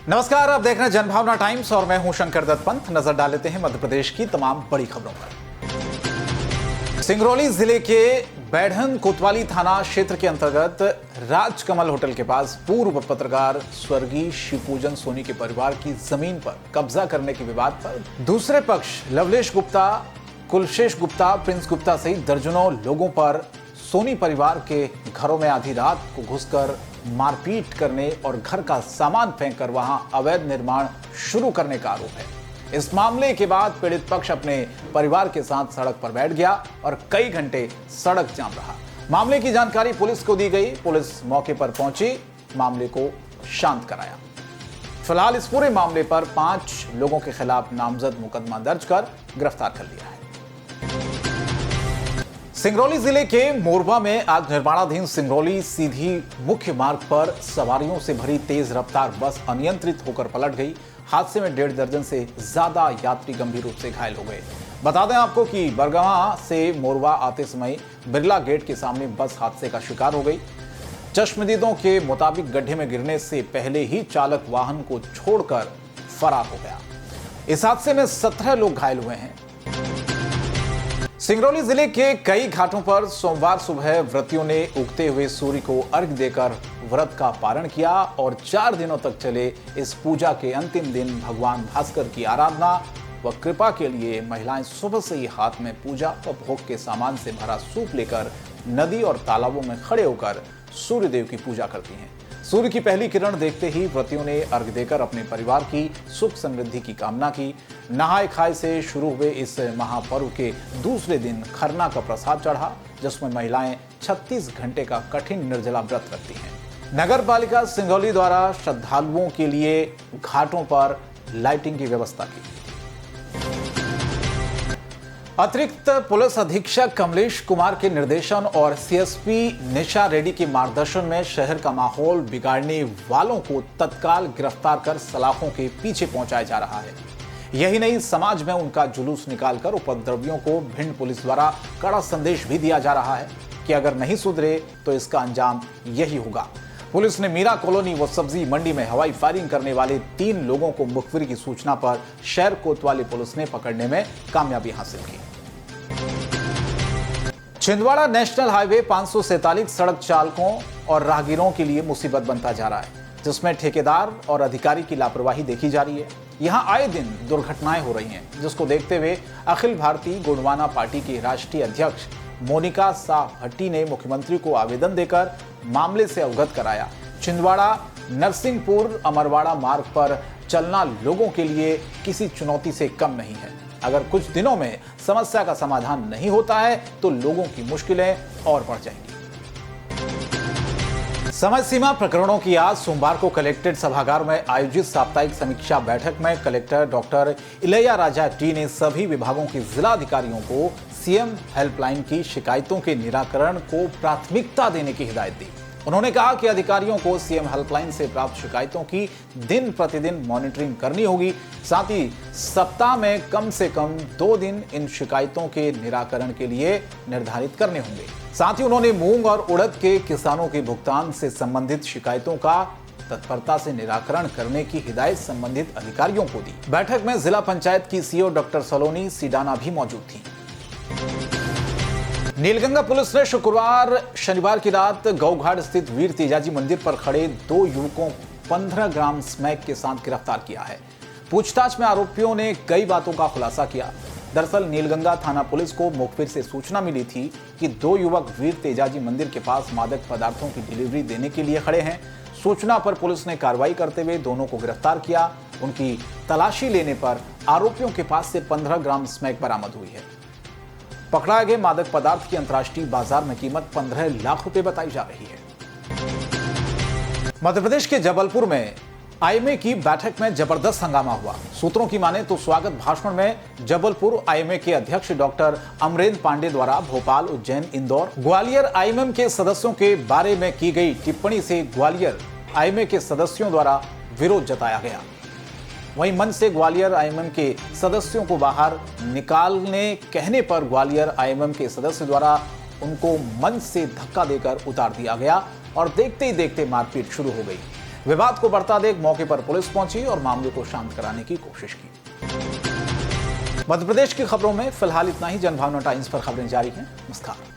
नमस्कार, आप देख रहे हैं जनभावना टाइम्स और मैं हूं शंकर दत्त पंत। नजर डाल लेते हैं मध्य प्रदेश की तमाम बड़ी खबरों पर। सिंगरौली जिले के बैढ़न कोतवाली थाना क्षेत्र के अंतर्गत राजकमल होटल के पास पूर्व पत्रकार स्वर्गीय शिवपूजन सोनी के परिवार की जमीन पर कब्जा करने के विवाद पर दूसरे पक्ष लवलेश गुप्ता, कुलशेष गुप्ता, प्रिंस गुप्ता सहित दर्जनों लोगों पर सोनी परिवार के घरों में आधी रात को घुसकर मारपीट करने और घर का सामान फेंककर वहां अवैध निर्माण शुरू करने का आरोप है। इस मामले के बाद पीड़ित पक्ष अपने परिवार के साथ सड़क पर बैठ गया और कई घंटे सड़क जाम रहा। मामले की जानकारी पुलिस को दी गई। पुलिस मौके पर पहुंची, मामले को शांत कराया। फिलहाल इस पूरे मामले पर 5 लोगों के खिलाफ नामजद मुकदमा दर्ज कर गिरफ्तार कर लिया है। सिंगरौली जिले के मोरबा में आज निर्माणाधीन सिंगरौली सीधी मुख्य मार्ग पर सवारियों से भरी तेज रफ्तार बस अनियंत्रित होकर पलट गई। हादसे में 1.5 दर्जन से ज्यादा यात्री गंभीर रूप से घायल हो गए। बता दें आपको कि बरगवा से मोरबा आते समय बिरला गेट के सामने बस हादसे का शिकार हो गई। चश्मदीदों के मुताबिक गड्ढे में गिरने से पहले ही चालक वाहन को छोड़कर फरार हो गया। इस हादसे में 17 लोग घायल हुए हैं। सिंगरौली जिले के कई घाटों पर सोमवार सुबह व्रतियों ने उगते हुए सूर्य को अर्घ्य देकर व्रत का पारण किया और 4 दिनों तक चले इस पूजा के अंतिम दिन भगवान भास्कर की आराधना व कृपा के लिए महिलाएं सुबह से ही हाथ में पूजा व भोग के सामान से भरा सूप लेकर नदी और तालाबों में खड़े होकर सूर्य देव की पूजा करती हैं। सूर्य की पहली किरण देखते ही व्रतियों ने अर्घ्य देकर अपने परिवार की सुख समृद्धि की कामना की। नहाय खाए से शुरू हुए इस महापर्व के दूसरे दिन खरना का प्रसाद चढ़ा, जिसमें महिलाएं 36 घंटे का कठिन निर्जला व्रत रखती हैं। नगर पालिका सिंगरौली द्वारा श्रद्धालुओं के लिए घाटों पर लाइटिंग की व्यवस्था की। अतिरिक्त पुलिस अधीक्षक कमलेश कुमार के निर्देशन और सीएसपी निशा रेड्डी के मार्गदर्शन में शहर का माहौल बिगाड़ने वालों को तत्काल गिरफ्तार कर सलाखों के पीछे पहुंचाया जा रहा है। यही नहीं, समाज में उनका जुलूस निकालकर उपद्रवियों को भिंड पुलिस द्वारा कड़ा संदेश भी दिया जा रहा है कि अगर नहीं सुधरे तो इसका अंजाम यही होगा। पुलिस ने मीरा कॉलोनी व सब्जी मंडी में हवाई फायरिंग करने वाले 3 लोगों को मुखबिर की सूचना पर शहर कोतवाली पुलिस ने पकड़ने में कामयाबी हासिल की। छिंदवाड़ा नेशनल हाईवे 547 सड़क चालकों और राहगीरों के लिए मुसीबत बनता जा रहा है, जिसमें ठेकेदार और अधिकारी की लापरवाही देखी जा रही है। यहां आए दिन दुर्घटनाएं हो रही हैं, जिसको देखते हुए अखिल भारतीय गोंडवाना पार्टी की राष्ट्रीय अध्यक्ष मोनिका शाह भट्टी ने मुख्यमंत्री को आवेदन देकर मामले से अवगत कराया। छिंदवाड़ा नरसिंहपुर अमरवाड़ा मार्ग पर चलना लोगों के लिए किसी चुनौती से कम नहीं है। अगर कुछ दिनों में समस्या का समाधान नहीं होता है तो लोगों की मुश्किलें और बढ़ जाएंगी। समय सीमा प्रकरणों की आज सोमवार को कलेक्ट्रेट सभागार में आयोजित साप्ताहिक समीक्षा बैठक में कलेक्टर डॉक्टर इलैयाराजा टी ने सभी विभागों के जिला अधिकारियों को सीएम हेल्पलाइन की शिकायतों के निराकरण को प्राथमिकता देने की हिदायत दी। उन्होंने कहा कि अधिकारियों को सीएम हेल्पलाइन से प्राप्त शिकायतों की दिन प्रतिदिन मॉनिटरिंग करनी होगी। साथ ही सप्ताह में कम से कम 2 दिन इन शिकायतों के निराकरण के लिए निर्धारित करने होंगे। साथ ही उन्होंने मूंग और उड़द के किसानों के भुगतान से संबंधित शिकायतों का तत्परता से निराकरण करने की हिदायत संबंधित अधिकारियों को दी। बैठक में जिला पंचायत की सीईओ डॉक्टर सलोनी सीडाना भी मौजूद थी। नीलगंगा पुलिस ने शुक्रवार शनिवार की रात गौघाट स्थित वीर तेजाजी मंदिर पर खड़े 2 युवकों 15 ग्राम स्मैक के साथ गिरफ्तार किया है। पूछताछ में आरोपियों ने कई बातों का खुलासा किया। दरअसल नीलगंगा थाना पुलिस को मुखबिर से सूचना मिली थी कि 2 युवक वीर तेजाजी मंदिर के पास मादक पदार्थों की डिलीवरी देने के लिए खड़े हैं। सूचना पर पुलिस ने कार्रवाई करते हुए दोनों को गिरफ्तार किया। उनकी तलाशी लेने पर आरोपियों के पास से 15 ग्राम स्मैक बरामद हुई है। पकड़ाए गए मादक पदार्थ की अंतर्राष्ट्रीय बाजार में कीमत 15 लाख रुपए बताई जा रही है। मध्य प्रदेश के जबलपुर में आईएमए की बैठक में जबरदस्त हंगामा हुआ। सूत्रों की माने तो स्वागत भाषण में जबलपुर आईएमए के अध्यक्ष डॉक्टर अमरेंद्र पांडे द्वारा भोपाल, उज्जैन, इंदौर, ग्वालियर आईएमए के सदस्यों के बारे में की गई टिप्पणी से ग्वालियर आईएमए के सदस्यों द्वारा विरोध जताया गया। वहीं मंच से ग्वालियर आईएमएम के सदस्यों को बाहर निकालने कहने पर ग्वालियर आईएमएम के सदस्य द्वारा उनको मंच से धक्का देकर उतार दिया गया और देखते ही देखते मारपीट शुरू हो गई। विवाद को बढ़ता देख मौके पर पुलिस पहुंची और मामले को शांत कराने की कोशिश की। मध्य प्रदेश की खबरों में फिलहाल इतना ही। जनभावना टाइम्स पर खबरें जारी हैं। नमस्कार।